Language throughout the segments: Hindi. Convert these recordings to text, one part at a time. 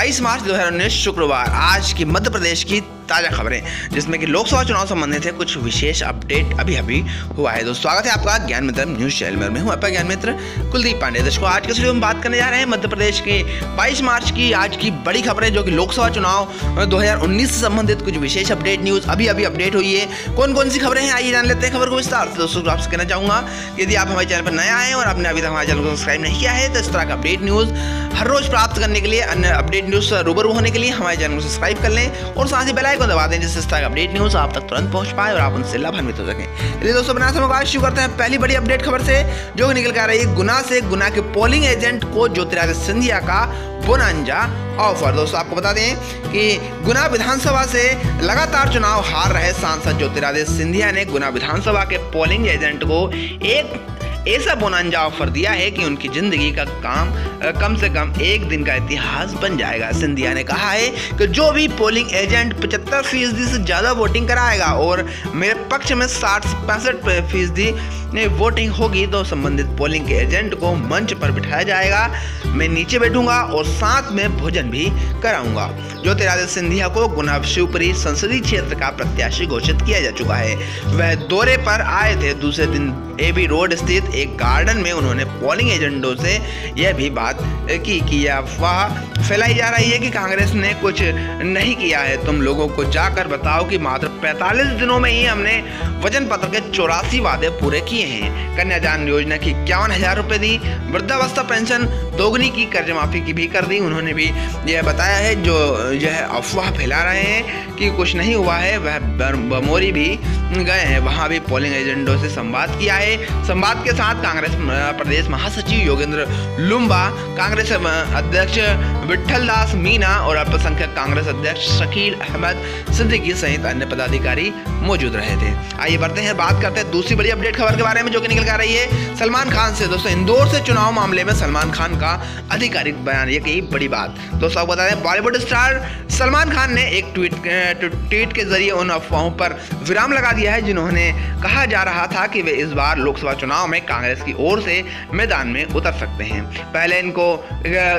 22 मार्च 2019 शुक्रवार आज की मध्य प्रदेश की ताज़ा खबरें, जिसमें कि लोकसभा चुनाव संबंधित है कुछ विशेष अपडेट अभी हुआ है। दोस्तों स्वागत है आपका ज्ञान मित्र न्यूज चैनल में। मैं हूं आपका ज्ञान मित्र कुलदीप पांडे। दोस्तों आज के वीडियो में बात करने जा रहे हैं मध्य प्रदेश के 22 मार्च की आज की बड़ी खबरें, जो कि लोकसभा चुनाव 2019 से संबंधित कुछ विशेष अपडेट न्यूज अभी अपडेट हुई है। कौन कौन सी खबरें हैं आइए जान लेते हैं खबर को विस्तार से। दोस्तों आपसे कहना चाहूंगा यदि आप हमारे चैनल पर नए आए हैं और आपने अभी तक हमारे चैनल को सब्सक्राइब नहीं किया है तो इस तरह का अपडेट न्यूज हर रोज प्राप्त करने के लिए, अन्य अपडेट न्यूज रूबरू होने के लिए हमारे चैनल को सब्सक्राइब कर लें और साथ ही बेल आइकन दबा दें, जिससे इस तरह का अपडेट न्यूज आप तक तुरंत पहुंच पाए और आप उनसे लाभान्वित हो सकें। चलिए दोस्तों बिना समय बात शुरू करते हैं पहली बड़ी अपडेट खबर से, जो निकल कर आ रही है गुना से। गुना के पोलिंग एजेंट को ज्योतिरादित्य सिंधिया का बोनांजा ऑफर। दोस्तों आपको बता दें कि गुना विधानसभा से लगातार चुनाव हार रहे सांसद ज्योतिरादित्य सिंधिया ने गुना विधानसभा के पोलिंग एजेंट को एक ऐसा बोनांजा ऑफर दिया है कि उनकी जिंदगी का कम से कम एक दिन का इतिहास बन जाएगा। सिंधिया ने कहा है कि जो भी पोलिंग एजेंट 75% से ज़्यादा वोटिंग कराएगा और मेरे पक्ष में 60 से 65% वोटिंग होगी तो संबंधित पोलिंग एजेंट को मंच पर बिठाया जाएगा। मैं नीचे बैठूंगा और साथ में भोजन भी कराऊंगा। ज्योतिरादित्य सिंधिया को गुना शिवपुरी संसदीय क्षेत्र का प्रत्याशी घोषित किया जा चुका है। वह दौरे पर आए थे। दूसरे दिन एबी रोड स्थित एक गार्डन में उन्होंने पोलिंग एजेंटों से यह भी बात की कि यह अफवाह फैलाई जा रही है कि कांग्रेस ने कुछ नहीं किया है। तुम लोगों को जाकर बताओ कि मात्र 45 दिनों में ही हमने वचन पत्र के 84 वादे पूरे किए हैं। कन्यादान योजना की 51,000 रुपए दी, वृद्धावस्था पेंशन दोगुनी की, कर्ज माफी की भी कर दी। उन्होंने भी यह बताया है जो यह अफवाह फैला रहे हैं कि कुछ नहीं हुआ है, वह बमोरी भी गए हैं, वहां भी पोलिंग एजेंटों से संवाद किया है। संवाद के साथ कांग्रेस प्रदेश महासचिव योगेंद्र लुम्बा, कांग्रेस अध्यक्ष विठल दास मीना और अल्पसंख्यक कांग्रेस अध्यक्ष शकील अहमद सिद्दीकी सहित अन्य पदाधिकारी मौजूद रहे थे। आइए बढ़ते हैं, बात करते हैं दूसरी बड़ी अपडेट खबर के बारे में, जो कि निकल कर आ रही है सलमान खान से। दोस्तों इंदौर से चुनाव मामले में सलमान खान का आधिकारिक बयान, ये कही बड़ी बात। दोस्तों आपको बता दें बॉलीवुड स्टार सलमान खान ने एक ट्वीट के जरिए उन अफवाहों पर विराम लगा दिया है जिन्होंने कहा जा रहा था कि वे इस बार लोकसभा चुनाव में कांग्रेस की ओर से मैदान में उतर सकते हैं। पहले इनको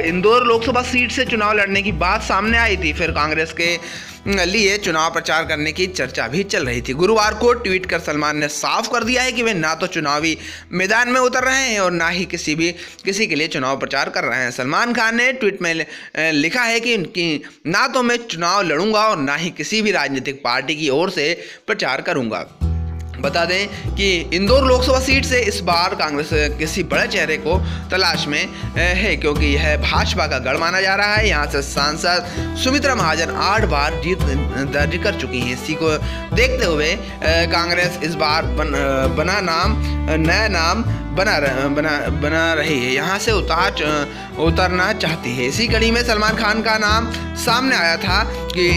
इंदौर लोकसभा सीट से चुनाव लड़ने की बात सामने आई थी, फिर कांग्रेस के लिए चुनाव प्रचार करने की चर्चा भी चल रही थी। गुरुवार को ट्वीट कर सलमान ने साफ कर दिया है कि वे ना तो चुनावी मैदान में उतर रहे हैं और ना ही किसी के लिए चुनाव प्रचार कर रहे हैं। सलमान खान ने ट्वीट में लिखा है कि ना तो मैं चुनाव लड़ूंगा और ना ही किसी भी राजनीतिक पार्टी की ओर से प्रचार करूंगा। बता दें कि इंदौर लोकसभा सीट से इस बार कांग्रेस किसी बड़े चेहरे को तलाश में है, क्योंकि यह भाजपा का गढ़ माना जा रहा है। यहाँ से सांसद सुमित्रा महाजन 8 बार जीत दर्ज कर चुकी हैं। इसी को देखते हुए कांग्रेस इस बार नया नाम बना रही है, यहाँ से उतरना चाहती है। इसी कड़ी में सलमान खान का नाम सामने आया था कि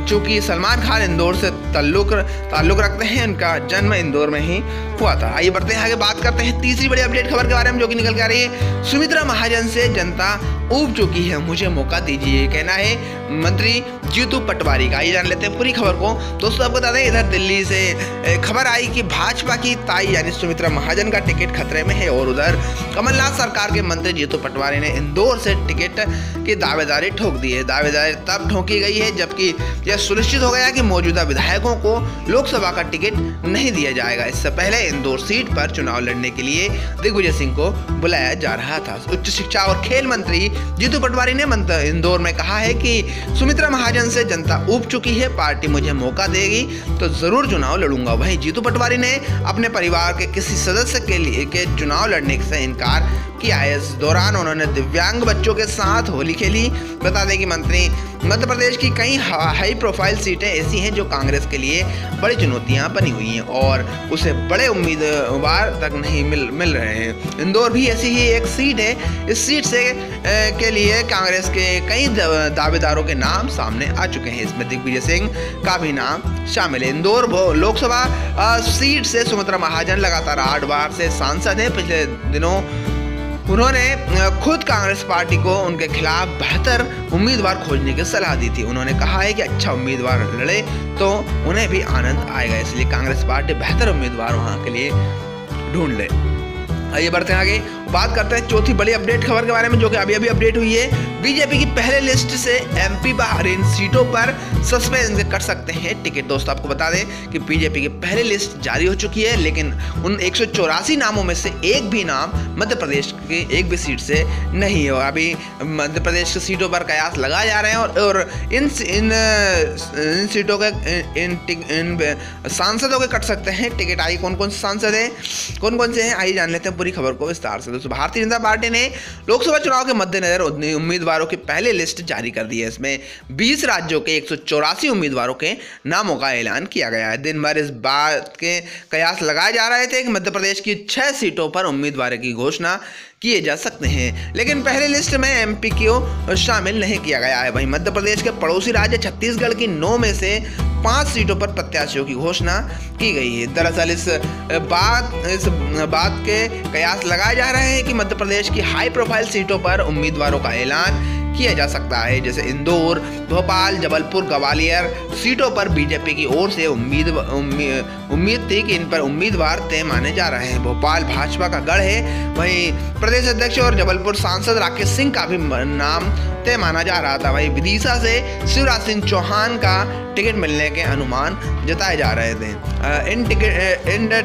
चूंकि सलमान खान इंदौर से ताल्लुक रखते हैं, उनका जन्म इंदौर में ही हुआ था। आइए बढ़ते हैं आगे, बात करते हैं तीसरी बड़ी अपडेट खबर के बारे में, जो कि निकल के आ रही है सुमित्रा महाजन से जनता ऊब चुकी है, मुझे मौका दीजिए, कहना है मंत्री जीतू पटवारी का। आइए जान लेते हैं पूरी खबर को। दोस्तों आपको बता दें इधर दिल्ली से खबर आई कि भाजपा की ताई यानी सुमित्रा महाजन का टिकट खतरे में है और उधर कमलनाथ सरकार के मंत्री जीतू पटवारी ने इंदौर से टिकट की दावेदारी ठोक दी है। दावेदारी तब ठोकी गई है जबकि यह सुनिश्चित हो गया कि मौजूदा विधायकों को लोकसभा का टिकट नहीं दिया जाएगा। इससे पहले इंदौर सीट पर चुनाव लड़ने के लिए दिग्विजय सिंह को बुलाया जा रहा था। उच्च शिक्षा और खेल मंत्री जीतू पटवारी ने इंदौर में कहा है कि सुमित्रा महाजन से जनता ऊब चुकी है, पार्टी मुझे मौका देगी तो जरूर चुनाव लड़ूंगा। वहीं जीतू पटवारी ने अपने परिवार के किसी सदस्य के चुनाव लड़ने से इनकार किया है। इस दौरान उन्होंने दिव्यांग बच्चों के साथ होली खेली। बता दें कि मध्य प्रदेश की कई हाई प्रोफाइल सीटें ऐसी हैं जो कांग्रेस के लिए बड़ी चुनौतियां बनी हुई हैं और उसे बड़े उम्मीदवार तक नहीं मिल रहे हैं। इंदौर भी ऐसी ही एक सीट है। इस सीट से के लिए कांग्रेस के कई दावेदारों के नाम सामने आ चुके हैं। इसमें दिग्विजय सिंह का भी नाम शामिल है। इंदौर लोकसभा सीट से सुमित्रा महाजन लगातार 8 बार से सांसद हैं। पिछले दिनों उन्होंने खुद कांग्रेस पार्टी को उनके खिलाफ बेहतर उम्मीदवार खोजने की सलाह दी थी। उन्होंने कहा है कि अच्छा उम्मीदवार लड़े तो उन्हें भी आनंद आएगा, इसलिए कांग्रेस पार्टी बेहतर उम्मीदवार वहां के लिए ढूंढ ले। आइए बढ़ते हैं आगे। बात करते हैं चौथी बड़ी अपडेट खबर के बारे में, जो कि अभी अपडेट हुई है। बीजेपी की पहले लिस्ट से एमपी बाहर इन सीटों पर सस्पेंड कर सकते हैं टिकट। दोस्तों आपको बता दें कि बीजेपी की पहली लिस्ट जारी हो चुकी है, लेकिन उन 184 नामों में से एक भी नाम मध्य प्रदेश की एक भी सीट से नहीं है। अभी मध्य प्रदेश की सीटों पर कयास लगाए जा रहे हैं और इन सीटों के इन सांसदों के कट सकते हैं टिकट। आई कौन कौन से सांसद हैं, कौन कौन से हैं, आइए जान लेते हैं पूरी खबर को विस्तार से। दोस्तों भारतीय जनता पार्टी ने लोकसभा चुनाव के मद्देनजर उम्मीदवारों की पहली लिस्ट जारी कर दी है। इसमें 20 राज्यों के 184 उम्मीदवारों के नामों का ऐलान किया गया है। दिन भर इस बात के कयास लगाए जा रहे थे कि मध्य प्रदेश की 6 सीटों पर उम्मीदवार की घोषणा किए जा सकते हैं, लेकिन पहले लिस्ट में एमपी को शामिल नहीं किया गया है। वहीं मध्य प्रदेश के पड़ोसी राज्य छत्तीसगढ़ की 9 में से 5 सीटों पर प्रत्याशियों की घोषणा की गई है। दरअसल इस बात के कयास लगाए जा रहे हैं कि मध्य प्रदेश की हाई प्रोफाइल सीटों पर उम्मीदवारों का ऐलान किया जा सकता है, जैसे इंदौर, भोपाल, जबलपुर, ग्वालियर सीटों पर बीजेपी की ओर से उम्मीद थी कि इन पर उम्मीदवार तय माने जा रहे हैं। भोपाल भाजपा का गढ़ है, वहीं प्रदेश अध्यक्ष और जबलपुर सांसद राकेश सिंह का भी नाम तय माना जा रहा था। वहीं विदिशा से शिवराज सिंह चौहान का टिकट मिलने के अनुमान जताए जा रहे थे। इनके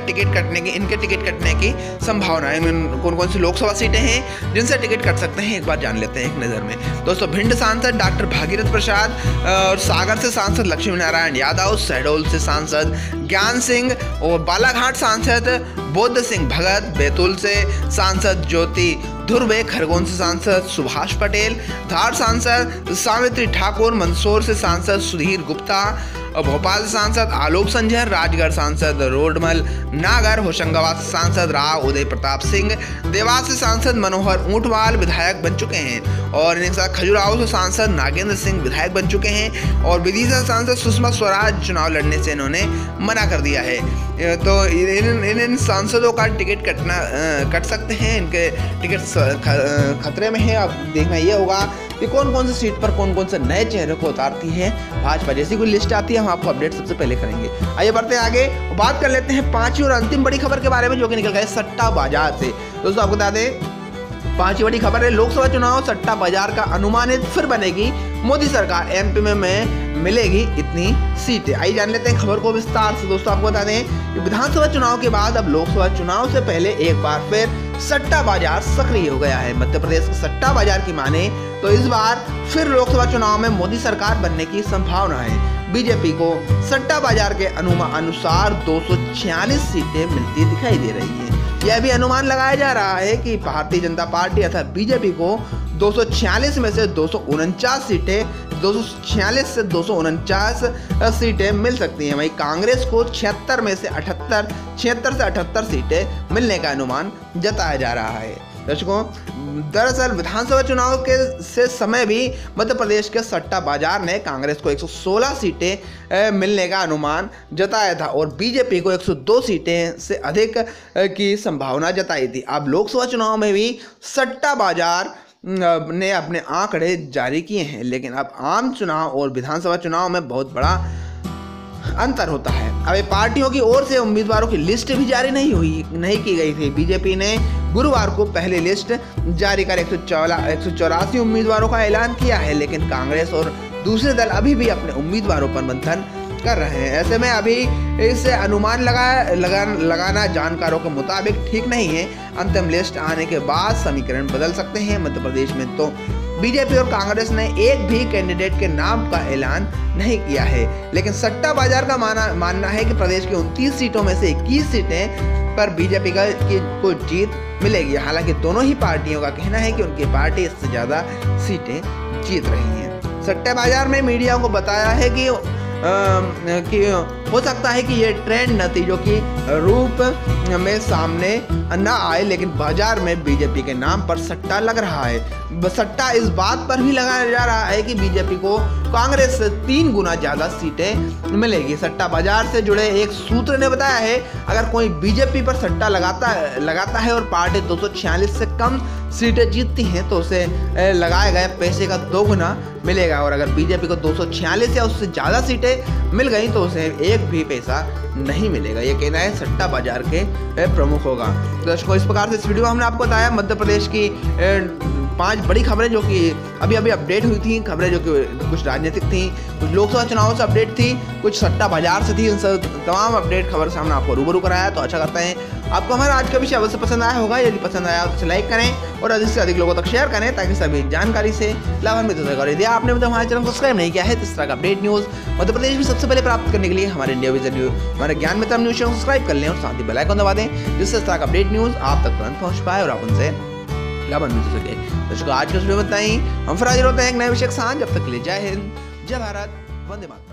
टिकट कटने की संभावना है। कौन कौन सी लोकसभा सीटें हैं जिनसे टिकट कट सकते हैं, एक बार जान लेते हैं एक नज़र में। दोस्तों भिंड सांसद डॉक्टर भागीरथ प्रसाद और सागर से सांसद लक्ष्मी नारायण यादव, शहडोल से सांसद ज्ञान सिंह और बालाघाट सांसद बोध सिंह भगत, बैतूल से सांसद ज्योति धुर्वे, खरगोन से सांसद सुभाष पटेल, धार सांसद सावित्री ठाकुर, मंदसौर से सांसद सुधीर गुप्ता, भोपाल सांसद आलोक संजर, राजगढ़ सांसद रोडमल नागर, होशंगाबाद सांसद राव उदय प्रताप सिंह, देवास से सांसद मनोहर ऊंटवाल विधायक बन चुके हैं और इनके साथ खजुराहो से सांसद नागेंद्र सिंह विधायक बन चुके हैं और विदिशा सांसद सुषमा स्वराज चुनाव लड़ने से इन्होंने मना कर दिया है। तो इन सांसदों का टिकट कट सकते हैं, इनके टिकट खतरे में है। अब देखना ये होगा कि कौन कौन सी सीट पर कौन कौन से नए चेहरे को उतारती है भाजपा। जैसी कोई लिस्ट आती है हम आपको अपडेट सबसे पहले करेंगे। आइए बढ़ते हैं आगे, बात कर लेते हैं 5वीं और अंतिम बड़ी खबर के बारे में, जो कि निकल गए सट्टा बाजार से। दोस्तों आपको बता दें 5वीं बड़ी खबर है, लोकसभा चुनाव सट्टा बाजार का अनुमानित फिर बनेगी मोदी सरकार, एमपी में मिलेगी इतनी सीटें। आइए जान लेते हैं खबर को विस्तार से। दोस्तों आपको बता दें कि विधानसभा चुनाव के बाद अब लोकसभा चुनाव से पहले एक बार फिर सट्टा बाजार सक्रिय हो गया है। मध्य प्रदेश के सट्टा बाजार की माने तो इस बार फिर लोकसभा चुनाव में मोदी सरकार बनने की संभावना है। बीजेपी को सट्टा बाजार के अनुसार 246 सीटें मिलती दिखाई दे रही है। यह भी अनुमान लगाया जा रहा है कि भारतीय जनता पार्टी अर्थात बीजेपी को 246 में से 249 सीटें 246 से 249 सीटें मिल सकती हैं। वहीं कांग्रेस को 76 में से 78 सीटें मिलने का अनुमान जताया जा रहा है। दर्शकों दरअसल विधानसभा चुनाव के से समय भी मध्य प्रदेश के सट्टा बाजार ने कांग्रेस को 116 सीटें मिलने का अनुमान जताया था और बीजेपी को 102 सीटें से अधिक की संभावना जताई थी। अब लोकसभा चुनाव में भी सट्टा बाजार ने अपने आंकड़े जारी किए हैं, लेकिन अब आम चुनाव और विधानसभा चुनाव में बहुत बड़ा अंतर होता है। अब पार्टियों की ओर से उम्मीदवारों की लिस्ट भी जारी नहीं की गई थी। बीजेपी ने गुरुवार को पहली लिस्ट जारी कर 184 उम्मीदवारों का ऐलान किया है, लेकिन कांग्रेस और दूसरे दल अभी भी अपने उम्मीदवारों पर मंथन कर रहे हैं। ऐसे में अभी इससे अनुमान लगाना जानकारों के मुताबिक ठीक नहीं है। अंतिम लिस्ट आने के बाद समीकरण बदल सकते हैं। मध्य प्रदेश में तो बीजेपी और कांग्रेस ने एक भी कैंडिडेट के नाम का ऐलान नहीं किया है, लेकिन सट्टा बाजार का मानना है कि प्रदेश की 29 सीटों में से 21 सीटें पर बीजेपी को जीत मिलेगी। हालांकि दोनों ही पार्टियों का कहना है कि उनकी पार्टी इससे ज्यादा सीटें जीत रही हैं। सट्टा बाजार में मीडिया को बताया है कि हो सकता है कि ये ट्रेंड नतीजों की रूप में सामने न आए, लेकिन बाजार में बीजेपी के नाम पर सट्टा लग रहा है। सट्टा इस बात पर भी लगाया जा रहा है कि बीजेपी को कांग्रेस से 3 गुना ज़्यादा सीटें मिलेगी। सट्टा बाजार से जुड़े एक सूत्र ने बताया है अगर कोई बीजेपी पर सट्टा लगाता है और पार्टी 246 से कम सीटें जीतती हैं तो उसे लगाए गए पैसे का 2 गुना मिलेगा, और अगर बीजेपी को 246 या उससे ज़्यादा सीटें मिल गई तो उसे एक भी पैसा नहीं मिलेगा। ये कहना है सट्टा बाजार के प्रमुख होगा। दर्शकों, इस प्रकार से इस वीडियो में हमने आपको बताया मध्य प्रदेश की 5 बड़ी खबरें जो कि अभी अपडेट हुई थी, खबरें जो कि कुछ राजनीतिक थी, कुछ लोकसभा चुनाव से अपडेट थी, कुछ सट्टा बाजार से थी। उन सब तमाम अपडेट खबर से हमने आपको रूबरू कराया। तो अच्छा करते हैं आपको हमारा आज का विषय अवश्य पसंद आया होगा। यदि पसंद आया तो लाइक करें और अधिक से अधिक लोगों तक शेयर करें ताकि सभी जानकारी से लाभान्वित हो सके। और यदि आपने हमारे चैनल को सब्सक्राइब नहीं किया है तो इस तरह का अपडेट न्यूज़ मध्य प्रदेश में सबसे पहले प्राप्त करने के लिए हमारे इंडिया विजन न्यूज़, हमारे ज्ञान मित्रम न्यूज़ चैनल सब्सक्राइब कर लें और साथ ही बेल आइकन दबा दें जिससे इस तरह का अपडेट न्यूज़ आप तक तुरंत पहुंच पाए और आप उनसे लाभान्वित हो सके। दर्शकों, आज के वीडियो में इतना ही। हम फिर हाजिर होते हैं एक नए विषय के साथ। जब तक के लिए जय हिंद, जय भारत, वंदे मातरम।